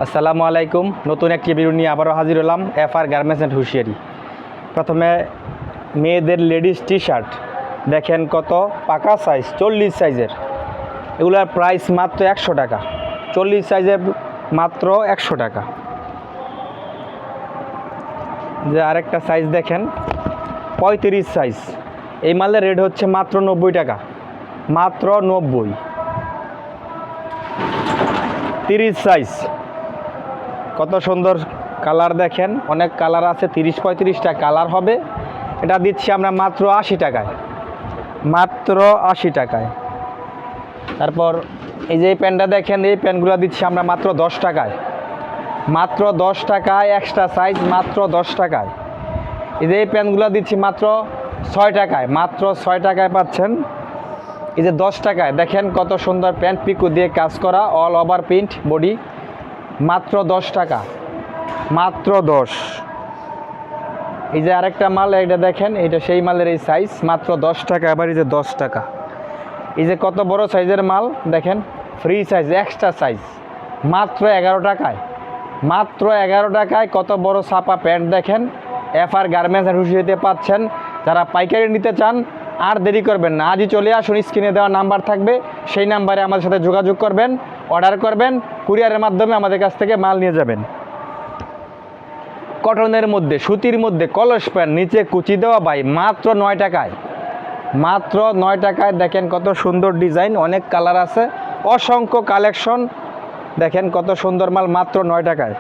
আসসালামু আলাইকুম। নতুন একটি ভিডিও নিয়ে আবারও হাজির হলাম এফআর গার্মেন্টস অ্যান্ড হুঁশিয়ারি। প্রথমে মেয়েদের লেডিস টি শার্ট দেখেন, কত পাকা সাইজ, 40 সাইজের। এগুলার প্রাইস মাত্র 100 টাকা। 40 সাইজের মাত্র 100 টাকা। যে আরেকটা সাইজ দেখেন, 35 সাইজ। এই মালের রেট হচ্ছে মাত্র 90 টাকা, মাত্র 90। 30 সাইজ, কত সুন্দর কালার দেখেন, অনেক কালার আছে, 30-35টা কালার হবে। এটা দিচ্ছি আমরা মাত্র 80 টাকায়, মাত্র 80 টাকায়। তারপর এই যে প্যান্টটা দেখেন, এই প্যান্টগুলো দিচ্ছি আমরা মাত্র 10 টাকায়, মাত্র 10 টাকায়। এক্সট্রা সাইজ মাত্র 10 টাকায়। এই যে এই প্যান্টগুলো দিচ্ছি মাত্র 6 টাকায়, মাত্র 6 টাকায় পাচ্ছেন। এই যে 10 টাকায় দেখেন কত সুন্দর প্যান্ট, পিকু দিয়ে কাজ করা, অল ওভার প্রিন্ট বডি, মাত্র 10 টাকা, মাত্র 10। এই যে আরেকটা মাল, এটা দেখেন, এটা সেই মালের এই সাইজ, মাত্র 10 টাকা। আবার এই যে 10 টাকা। এই যে কত বড় সাইজের মাল দেখেন, ফ্রি সাইজ, এক্সট্রা সাইজ, মাত্র 11 টাকায়, মাত্র 11 টাকায়। কত বড় ছাপা প্যান্ট দেখেন, এফআর গার্মেন্টস অ্যান্ড হুঁশিয়ারিতে পাচ্ছেন। যারা পাইকারি নিতে চান আর দেরি করবেন না, আজই চলে আসুন। স্ক্রিনে দেওয়া নাম্বার থাকবে, সেই নাম্বারে আমাদের সাথে যোগাযোগ করবেন, অর্ডার করবেন, কুরিয়ারের মাধ্যমে আমাদের কাছ থেকে মাল নিয়ে যাবেন। কটনের মধ্যে, সুতির মধ্যে কলস প্যান্ট, নিচে কুচি দেওয়া ভাই, মাত্র 9 টাকায়, মাত্র 9 টাকায়। দেখেন কত সুন্দর ডিজাইন, অনেক কালার আছে, অসংখ্য কালেকশন। দেখেন কত সুন্দর মাল, মাত্র 9 টাকায়।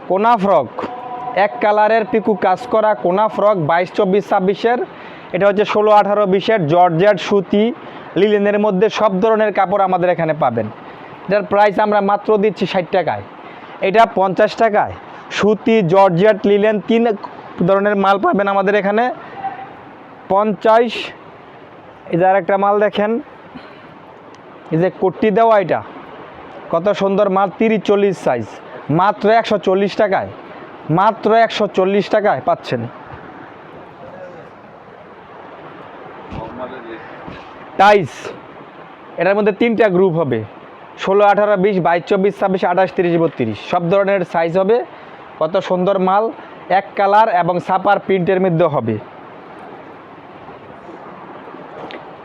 কোনা ফ্রক, এক কালারের পিকু কাজ করা কোনা ফ্রক, 22-24-26-এর। এটা হচ্ছে 16-18-20-এর, জর্জেট, সুতি, লিলেনের মধ্যে সব ধরনের কাপড় আমাদের এখানে পাবেন। এটার প্রাইস আমরা মাত্র দিচ্ছি 60 টাকায়, এটা 50 টাকায়। সুতি, জর্জেট, লিলেন, 3 ধরনের মাল পাবেন আমাদের এখানে, 50। এই যে আরেকটা মাল দেখেন, এই যে কোট্টি দেওয়া, এটা কত সুন্দর মাল, 30-40 সাইজ, মাত্র 140 টাকায়, মাত্র 140 টাকায় পাচ্ছেন। টাইস, এটার মধ্যে 3টা গ্রুপ হবে, 16-18-20, 22-24-26, 28-30-32, সব ধরনের সাইজ হবে। কত সুন্দর মাল, এক কালার এবং ছাপার প্রিন্টের মধ্যে হবে।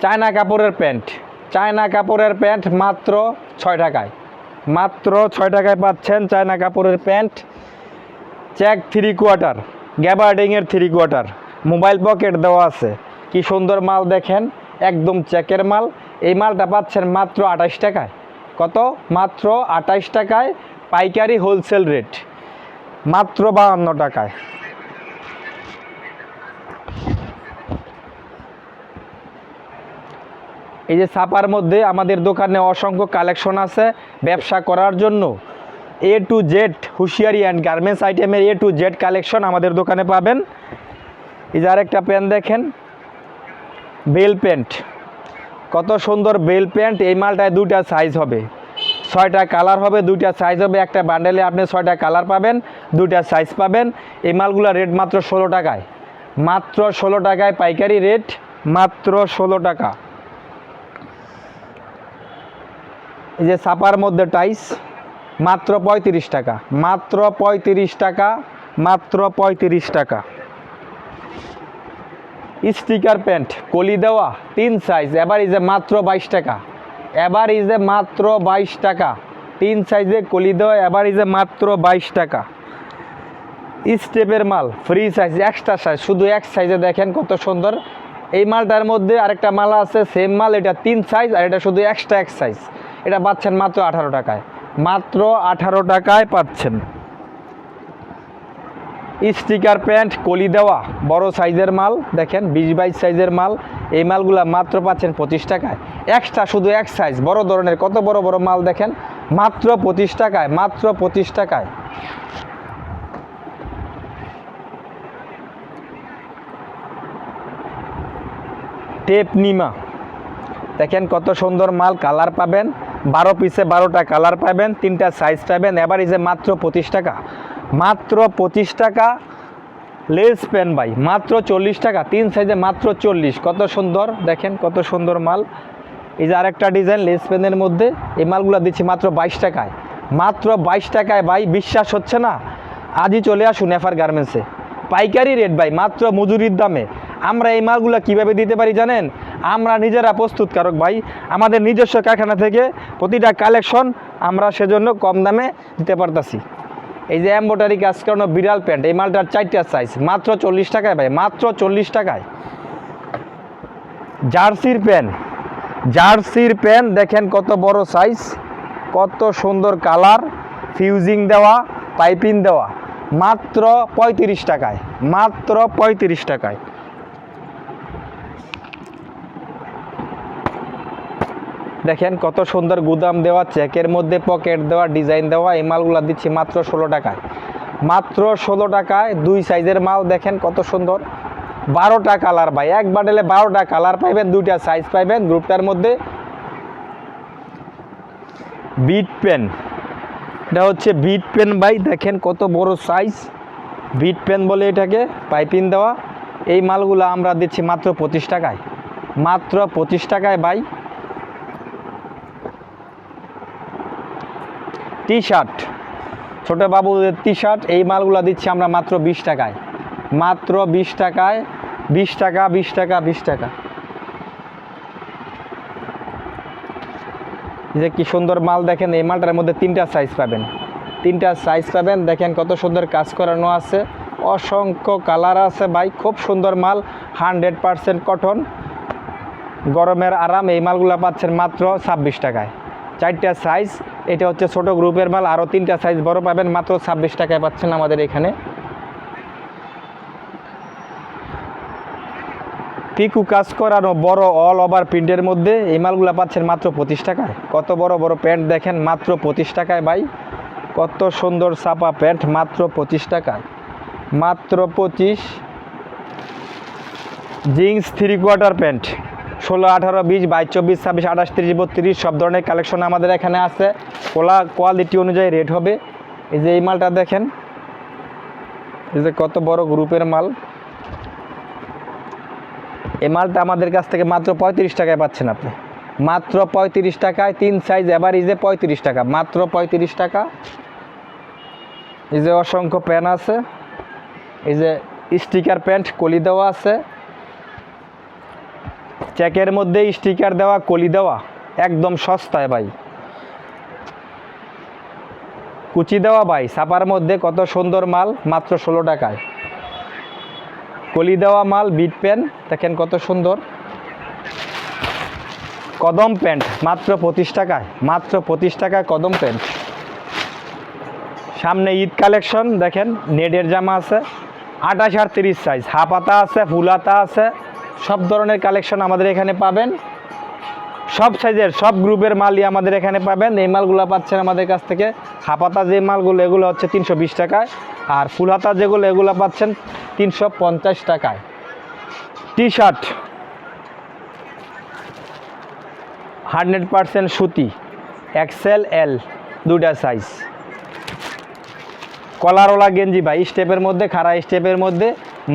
চায়না কাপড়ের প্যান্ট, চায়না কাপড়ের প্যান্ট মাত্র 6 টাকায়, মাত্র 6 টাকায় পাচ্ছেন চায়না কাপড়ের প্যান্ট। চেক 3/4, গ্যাবার্ডিংয়ের 3/4, মোবাইল পকেট দেওয়া আছে, কি সুন্দর মাল দেখেন, একদম চেকের মাল। এই মালটা পাচ্ছেন মাত্র 28 টাকায়। কত? মাত্র 28 টাকায়, পাইকারি হোলসেল রেট মাত্র 52 টাকায়। এই যে ছাপার মধ্যে আমাদের দোকানে অসংখ্য কালেকশন আছে ব্যবসা করার জন্য। A to Z হুঁশিয়ারি অ্যান্ড গার্মেন্টস আইটেমের A to Z কালেকশন আমাদের দোকানে পাবেন। এই যে আরেকটা প্যান্ট দেখেন, বেল প্যান্ট, কত সুন্দর বেল প্যান্ট। এই মালটায় 2টা সাইজ হবে, 6টা কালার হবে, 2টা সাইজ হবে। একটা বান্ডেলে আপনি 6টা কালার পাবেন, 2টা সাইজ পাবেন। এই মালগুলোর রেট মাত্র 16 টাকায়, মাত্র 16 টাকায় পাইকারি রেট, মাত্র 16 টাকা। এই যে ছাপার মধ্যে টাইস, মাত্র 35 টাকা, মাত্র 35 টাকা, মাত্র 35 টাকা। স্টিকার প্যান্ট, কলি দেওয়া, 3 সাইজ, এবার ইজে মাত্র 22 টাকা, এবার ইজে মাত্র 22 টাকা। 3 সাইজে কলি দেওয়া, এবার ইজে মাত্র 22 টাকা। স্টেপের মাল, ফ্রি সাইজ, এক্সট্রা সাইজ, শুধু এক সাইজে দেখেন কত সুন্দর। এই মালটার মধ্যে আরেকটা মাল আছে সেম মাল, এটা 3 সাইজ আর এটা শুধু এক্সট্রা এক সাইজ। এটা পাচ্ছেন মাত্র 18 টাকায়, মাত্র 18 টাকায় পাচ্ছেন। স্টিকার প্যান্ট, কলি দেওয়া, বড় সাইজের মাল দেখেন, 20-22 সাইজের মাল। এই মালগুলা মাত্র পাচ্ছেন 25 টাকায়, এক্সট্রা শুধু এক সাইজ, বড় ধরনের কত বড় বড় মাল দেখেন, মাত্র 25 টাকায়, মাত্র 25 টাকায়। টেপ নিমা দেখেন কত সুন্দর মাল, কালার পাবেন, 12 পিসে 12টা কালার পাবেন, 3টা সাইজ পাবেন। এবার এই যে মাত্র 25 টাকা, মাত্র 25 টাকা। লেস প্যান ভাই মাত্র 40 টাকা, 3 সাইজে মাত্র 40। কত সুন্দর দেখেন, কত সুন্দর মাল, এই যে আরেকটা ডিজাইন লেস পেনের মধ্যে, এই মালগুলো দিচ্ছি মাত্র 22 টাকায়। মাত্র 22 টাকায় ভাই, বিশ্বাস হচ্ছে না? আজই চলে আসুন এফআর গার্মেন্টসে, পাইকারি রেট ভাই, মাত্র মজুরির দামে। আমরা এই মালগুলো কীভাবে দিতে পারি জানেন? আমরা নিজেরা প্রস্তুতকারক ভাই, আমাদের নিজস্ব কারখানা থেকে প্রতিটা কালেকশন আমরা সেজন্য কম দামে দিতে পারতাছি। এই যে এমব্রয়ডারি কাজ করানো বিড়াল প্যান্ট, এই মালটার 4টা সাইজ, মাত্র 40 টাকায় ভাই, মাত্র 40 টাকায়। জার্সির প্যান্ট, জার্সির প্যান্ট দেখেন কত বড় সাইজ, কত সুন্দর কালার, ফিউজিং দেওয়া, পাইপিং দেওয়া, মাত্র 35 টাকায়, মাত্র 35 টাকায়। দেখেন কত সুন্দর গুদাম দেওয়া, চেকের মধ্যে পকেট দেওয়া, ডিজাইন দেওয়া, এই মালগুলো দিচ্ছি মাত্র 16 টাকায়, মাত্র 16 টাকায়। 2 সাইজের মাল দেখেন কত সুন্দর, 12টা কালার ভাই, এক বান্ডেলে 12টা কালার পাইবেন, 2টা সাইজ পাইবেন গ্রুপটার মধ্যে। বিট পেন, এটা হচ্ছে বিট পেন ভাই, দেখেন কত বড় সাইজ, বিট পেন বলে এটাকে, পাইপিং দেওয়া। এই মালগুলো আমরা দিচ্ছি মাত্র 25 টাকায়, মাত্র 25 টাকায় ভাই। টি শার্ট, ছোটো বাবুদের টি শার্ট, এই মালগুলো দিচ্ছি আমরা মাত্র 20 টাকায়, মাত্র 20 টাকায়, 20 টাকা, 20 টাকা, 20 টাকা। যে কি সুন্দর মাল দেখেন, এই মালটার মধ্যে 3টা সাইজ পাবেন, 3টা সাইজ পাবেন। দেখেন কত সুন্দর কাজ করানো আছে, অসংখ্য কালার আছে ভাই, খুব সুন্দর মাল, 100% কটন, গরমের আরাম। এই মালগুলো পাচ্ছেন মাত্র 26 টাকায়, 4টা সাইজ। এটা হচ্ছে ছোট গ্রুপের মাল, আরও 3টা সাইজ বড় পাবেন, মাত্র 26 টাকায় পাচ্ছেন আমাদের এখানে। পিকু কাজ করানো বড় অল ওভার প্রিন্টের মধ্যে, এই মালগুলো পাচ্ছেন মাত্র 25 টাকায়। কত বড় বড় প্যান্ট দেখেন, মাত্র 25 টাকায় ভাই, কত সুন্দর ছাপা প্যান্ট, মাত্র 25 টাকায়, মাত্র 25। জিন্স 3/4 প্যান্ট, 16, 18, 20, 22, 24, 26, 28, 30, 32 সব ধরনের কালেকশন আমাদের এখানে আছে। কোয়ালিটি অনুযায়ী রেট হবে। এই যে এই মালটা দেখেন, এই যে কত বড় গ্রুপের মাল, এই মালটা আমাদের কাছ থেকে মাত্র 35 টাকায় পাচ্ছেন আপনি, মাত্র 35 টাকায়। 3 সাইজ এভারেজে 35 টাকা, মাত্র 35 টাকা। এই যে অসংখ্য প্যান্ট আছে, এই যে স্টিকার প্যান্ট কলি দেওয়া আছে, চেকের মধ্যে স্টিকার দেওয়া, কলি দেওয়া, একদম সস্তায় ভাই, কুচি দেওয়া ভাই, ছাপার মধ্যে কত সুন্দর মাল, মাত্র 16 টাকায়। কলি দেওয়া মাল, বিট প্যান্ট দেখেন কত সুন্দর। কদম প্যান্ট মাত্র 25 টাকায়, মাত্র 25 টাকায় কদম প্যান্ট। সামনে ঈদ কালেকশন দেখেন, নেটের জামা আছে, 28 আর 30 সাইজ, হাফ হাতা আছে, ফুল হাতা আছে, সব ধরনের কালেকশন আমাদের এখানে পাবেন। সব সাইজের সব গ্রুপের মালই আমাদের এখানে পাবেন। এই মালগুলো পাচ্ছেন আমাদের কাছ থেকে। হাফ হাতা যে মালগুলো, এগুলো হচ্ছে 320 টাকায়, আর ফুল হাতা যেগুলো, এগুলো পাচ্ছেন 350 টাকায়। টি শার্ট 100% সুতি, XL L 2টা সাইজ। কলারওয়ালা গেঞ্জি ভাই, স্টেপের মধ্যে, খাড়া স্টেপের মধ্যে,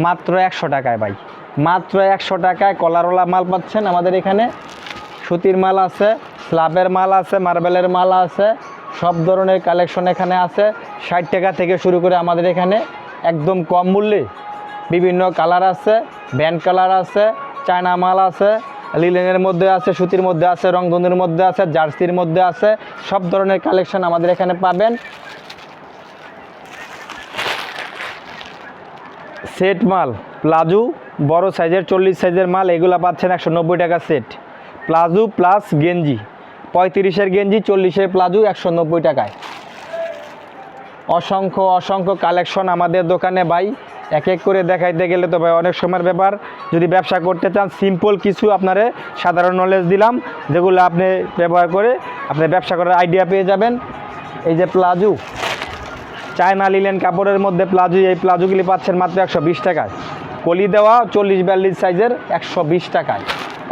মাত্র 100 টাকায় ভাই, মাত্র 100 টাকায় কলারওয়ালা মাল পাচ্ছেন আমাদের এখানে। সুতির মাল আছে, স্লাবের মাল আছে, মার্বেলের মাল আছে, সব ধরনের কালেকশন এখানে আছে। 60 টাকা থেকে শুরু করে আমাদের এখানে একদম কম মূল্যে বিভিন্ন কালার আছে, ব্যান্ড কালার আছে, চায়না মাল আছে, লিলেনের মধ্যে আছে, সুতির মধ্যে আছে, রংধনুর মধ্যে আছে, জার্সির মধ্যে আছে, সব ধরনের কালেকশন আমাদের এখানে পাবেন। সেট মাল, প্লাজো বড় সাইজের 40 সাইজের মাল, এগুলো পাচ্ছেন 190 টাকা সেট। প্লাজো প্লাস গেঞ্জি, 35-এর গেঞ্জি, 40-এর প্লাজো 190 টাকায়। অসংখ্য অসংখ্য কালেকশন আমাদের দোকানে ভাই, এক এক করে দেখাইতে গেলে তো ভাই অনেক সময়ের ব্যাপার। যদি ব্যবসা করতে চান, সিম্পল কিছু আপনারে সাধারণ নলেজ দিলাম, যেগুলো আপনি ব্যবহার করে আপনি ব্যবসা করার আইডিয়া পেয়ে যাবেন। এই যে প্লাজো, চায়না লিলেন কাপড়ের মধ্যে প্লাজো, এই প্লাজোগুলি পাচ্ছেন মাত্র 120 টাকায়। কলি দেওয়া 40-42 সাইজের 120 টাকায়।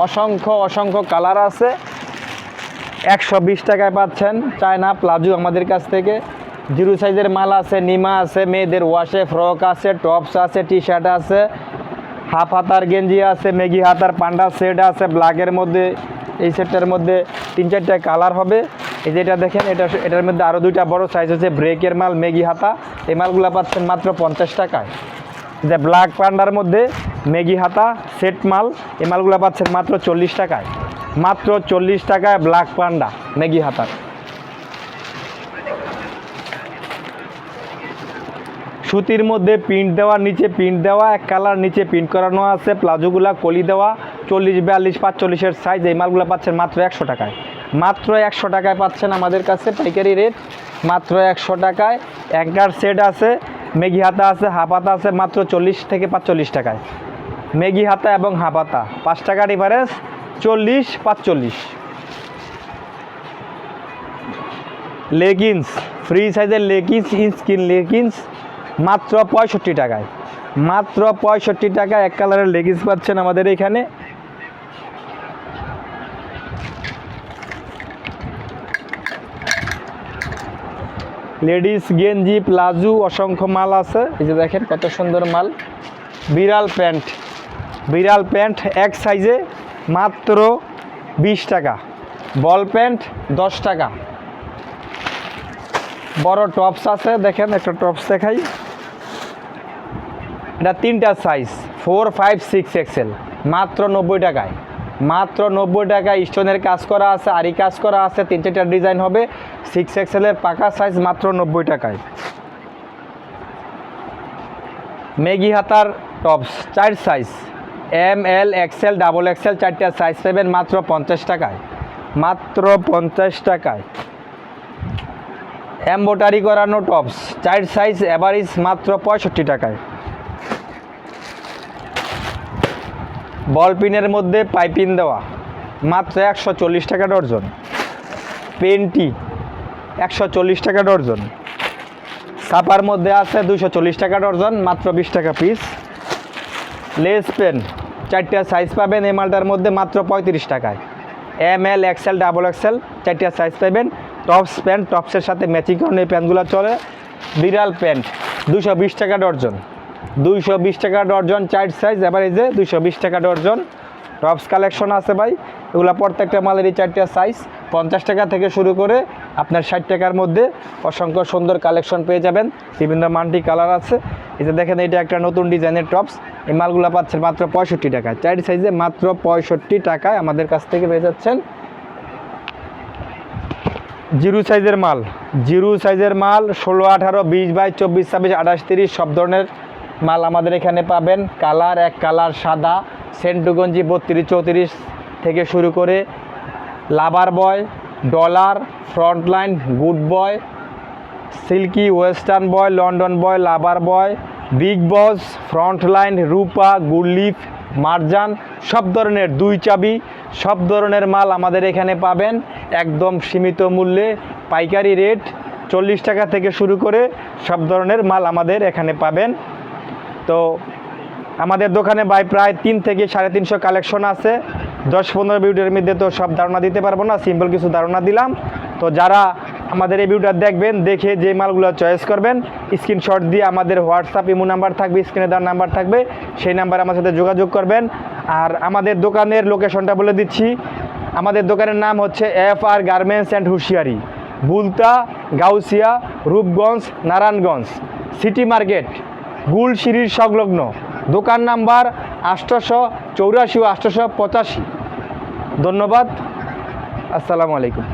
অসংখ্য অসংখ্য কালার আছে, 120 টাকায় পাচ্ছেন চায়না প্লাজো আমাদের কাছ থেকে। 0 সাইজের মাল আছে, নিমা আছে, মেয়েদের ওয়াশে ফ্রক আছে, টপস আছে, টি শার্ট আছে, হাফ হাতার গেঞ্জি আছে, মেগি হাতার পান্ডা সেট আছে, ব্ল্যাকের মধ্যে এই সেটটার মধ্যে 3-4টা কালার হবে। এই যে এটা দেখেন, এটার মধ্যে আরও 2টা বড় সাইজ হচ্ছে ব্রেকের মাল, মেগি হাতা। এই মালগুলো পাচ্ছেন মাত্র 50 টাকায়। যে ব্ল্যাক পান্ডার মধ্যে মেগি হাতা সেট মাল, এই মালগুলো পাচ্ছেন মাত্র 40 টাকায়। মাত্র 40 টাকায় ব্ল্যাক পান্ডা মেগি হাতার। সুতির মধ্যে প্রিন্ট দেওয়া, নিচে প্রিন্ট দেওয়া, এক কালার নিচে প্রিন্ট করানো আছে। প্লাজোগুলা কলি দেওয়া, 40, 42, 45-এর সাইজ। এই মালগুলো পাচ্ছেন মাত্র 100 টাকায়। মাত্র 100 টাকায় পাচ্ছেন আমাদের কাছে পাইকারি রেট, মাত্র 100 টাকায়। অ্যাঙ্কার সেট আছে, মেগি হাতা আছে, হাফ হাতা আছে, মাত্র 40 থেকে 45 টাকায়। মেগি হাতা এবং হাফ হাতা 5 টাকা ডিফারেন্স, 40-45। লেগিংস, ফ্রি সাইজের লেগিংস, স্কিন লেগিংস মাত্র 65 টাকায়। মাত্র 65 টাকায় এক কালারের লেগিংস পাচ্ছেন আমাদের এখানে। লেডিস গেঞ্জি, প্লাজো, অসংখ্য মাল আছে। এই যে দেখেন কত সুন্দর মাল। বিড়াল প্যান্ট, বিড়াল প্যান্ট এক সাইজে মাত্র 20 টাকা। বল প্যান্ট 10 টাকা। বড় টপস আছে, দেখেন একটা টপস দেখাই। এটা 3টা সাইজ, 4, 5, 6 এক্সেল, মাত্র 90 টাকায়। মাত্র 90 টাকায় স্টোনের কাজ করা আছে, আরি কাজ করা আছে, 3-4টা ডিজাইন হবে। 6 এক্সেলের পাকা সাইজ মাত্র 90 টাকায়। মেগি হাতার টপস 4 সাইজ, এম, এল, এক্সেল, ডাবল এক্সেল, 4টা সাইজ পাবেন মাত্র 50 টাকায়। মাত্র 50 টাকায়। এমব্রয়ডারি করানো টপস 4 সাইজ, এভারেজ মাত্র 65 টাকায়। বল পিনের মধ্যে পাইপিং দেওয়া মাত্র 140 টাকা ডর্জন। পেনটি 140 টাকা ডর্জন। ছাপার মধ্যে আছে 240 টাকা ডর্জন, মাত্র 20 টাকা পিস। লেস পেন 4টা সাইজ পাবেন এই মালটার মধ্যে মাত্র 35 টাকায়। এম, এল, এক্সেল, ডাবল এক্সেল, 4টা সাইজ পাবেন। টপস প্যান্ট, টপসের সাথে ম্যাচিং কারণে এই প্যান্টগুলো চলে। বিড়াল প্যান্ট 220 টাকা ডর্জন। 220 টাকা ডর্জন, 4 সাইজ, এবার এই যে 220 টাকা ডর্জন। টপস কালেকশন আছে ভাই, এগুলো প্রত্যেকটা মালেরই 4টা সাইজ। 50 টাকা থেকে শুরু করে আপনার 60 টাকার মধ্যে অসংখ্য সুন্দর কালেকশন পেয়ে যাবেন। বিভিন্ন মাল্টি কালার আছে। এই যে দেখেন, এটা একটা নতুন ডিজাইনের টপস। এই মালগুলো পাচ্ছেন মাত্র 65 টাকায়। 4 সাইজে মাত্র 65 টাকায় আমাদের কাছ থেকে পেয়ে যাচ্ছেন। জিরো সাইজের মাল, জিরো সাইজের মাল 16, 18, 20, 22, 24, 26, 28, 30 সব ধরনের মাল আমাদের এখানে পাবেন। কালার এক কালার সাদা, সেন্টুগঞ্জি 32, 34 থেকে শুরু করে lover boy, dollar, frontline, good boy, silky, western boy, London boy, lover boy, big boss, frontline, Rupa, গুডলিফ, মার্জান, সব ধরনের 2 চাবি, সব ধরনের মাল আমাদের এখানে পাবেন একদম সীমিত মূল্যে। পাইকারি রেট 40 টাকা থেকে শুরু করে সব ধরনের মাল আমাদের এখানে পাবেন। তো আমাদের দোকানে প্রায় 3 থেকে 350 কালেকশন আছে। 10-15 ভিডিওর মধ্যে তো সব ধারণা দিতে পারবো না, সিম্পল কিছু ধারণা দিলাম। তো যারা আমাদের এই ভিডিওটা দেখবেন, দেখে যে মালগুলো চয়েস করবেন, স্ক্রিনশট দিয়ে আমাদের হোয়াটসঅ্যাপ ইমো নাম্বার থাকবে, স্ক্রিনে দেওয়ার নাম্বার থাকবে, সেই নাম্বারে আমার সাথে যোগাযোগ করবেন। আর আমাদের দোকানের লোকেশনটা বলে দিচ্ছি। আমাদের দোকানের নাম হচ্ছে FR গার্মেন্টস অ্যান্ড হুঁশিয়ারি, বুলতা, গাউসিয়া, রূপগঞ্জ, নারায়ণগঞ্জ, সিটি মার্কেট, গুলশিরির সংলগ্ন। দোকান নাম্বার 884 ও 885। ধন্যবাদ, আসসালামু আলাইকুম।